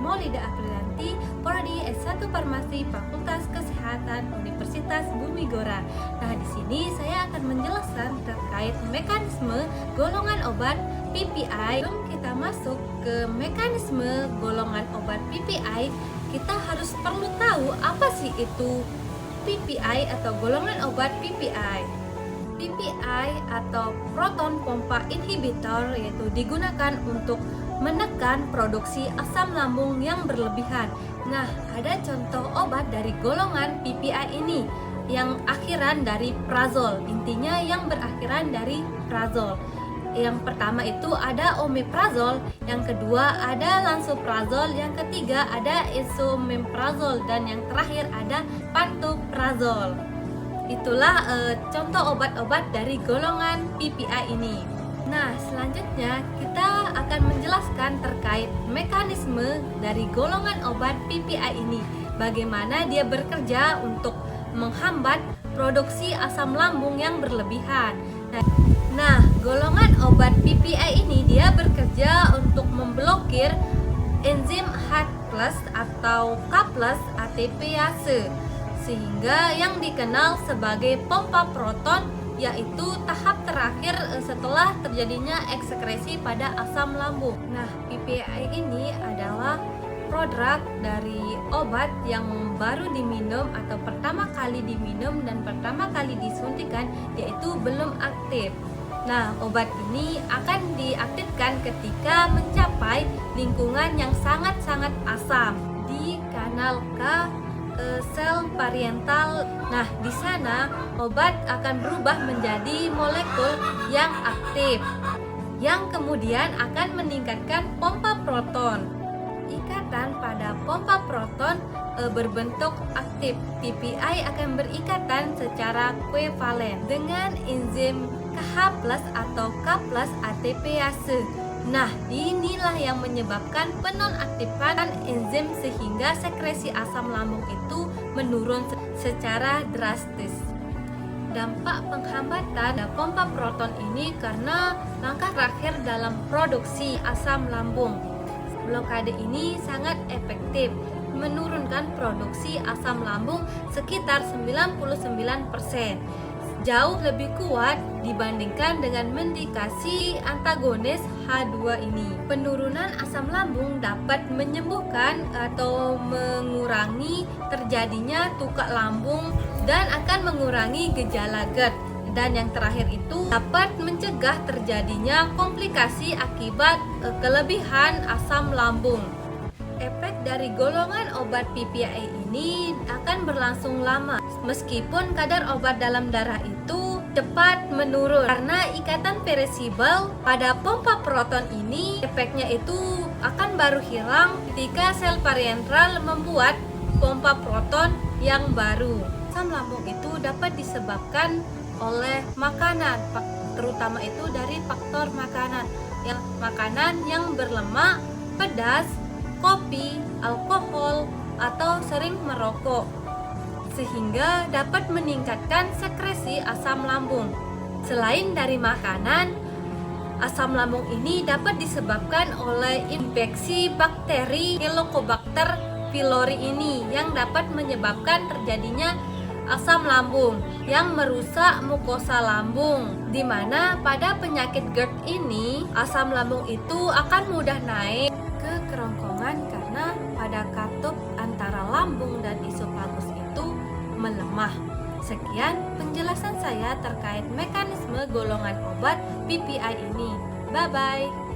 Maulida Aprilanti, Prodi S1 Farmasi Fakultas Kesehatan Universitas Bumi Gora. Nah, di sini saya akan menjelaskan terkait mekanisme golongan obat PPI. Sebelum kita masuk ke mekanisme golongan obat PPI, kita harus perlu tahu apa sih itu PPI atau golongan obat PPI. PPI atau proton pompa inhibitor yaitu digunakan untuk menekan produksi asam lambung yang berlebihan. Nah, ada contoh obat dari golongan PPI ini yang akhiran dari prazol, intinya yang berakhiran dari prazol. Yang pertama itu ada omeprazol, yang kedua ada lansoprazol, yang ketiga ada esomeprazol, dan yang terakhir ada pantoprazol. Itulah contoh obat-obat dari golongan PPI ini. Nah, selanjutnya kita akan menjelaskan terkait mekanisme dari golongan obat PPI ini. Bagaimana dia bekerja untuk menghambat produksi asam lambung yang berlebihan. Nah, golongan obat PPI ini dia bekerja untuk memblokir enzim H+ atau K+ ATPase, sehingga yang dikenal sebagai pompa proton, yaitu tahap terakhir setelah terjadinya ekskresi pada asam lambung. Nah, PPI ini adalah prodrug dari obat yang baru diminum atau pertama kali diminum dan pertama kali disuntikan, yaitu belum aktif. Nah, obat ini akan diaktifkan ketika mencapai lingkungan yang sangat-sangat asam di kanal K sel pariental. Nah, di sana obat akan berubah menjadi molekul yang aktif, yang kemudian akan meningkatkan pompa proton. Ikatan pada pompa proton berbentuk aktif. PPI akan berikatan secara kovalent dengan enzim KH+ atau K+ ATPase. Nah, inilah yang menyebabkan penonaktifan enzim sehingga sekresi asam lambung itu menurun secara drastis. Dampak penghambatan pompa proton ini karena langkah terakhir dalam produksi asam lambung. Blokade ini sangat efektif menurunkan produksi asam lambung sekitar 99%. Jauh lebih kuat dibandingkan dengan medikasi antagonis H2 ini. Penurunan asam lambung dapat menyembuhkan atau mengurangi terjadinya tukak lambung dan akan mengurangi gejala GERD. Dan yang terakhir itu dapat mencegah terjadinya komplikasi akibat kelebihan asam lambung. Efek dari golongan obat PPI ini akan berlangsung lama, meskipun kadar obat dalam darah itu cepat menurun karena ikatan perisibel pada pompa proton ini. Efeknya itu akan baru hilang ketika sel parientral membuat pompa proton yang baru. Asam lambung itu dapat disebabkan oleh makanan, terutama itu dari faktor makanan yang berlemak, pedas, kopi, alkohol, atau sering merokok, sehingga dapat meningkatkan sekresi asam lambung. Selain dari makanan, asam lambung ini dapat disebabkan oleh infeksi bakteri Helicobacter pylori ini yang dapat menyebabkan terjadinya asam lambung yang merusak mukosa lambung, di mana pada penyakit GERD ini asam lambung itu akan mudah naik ke kerongkongan karena pada katup antara lambung dan isofagus itu melemah. Sekian penjelasan saya terkait mekanisme golongan obat PPI ini. Bye bye.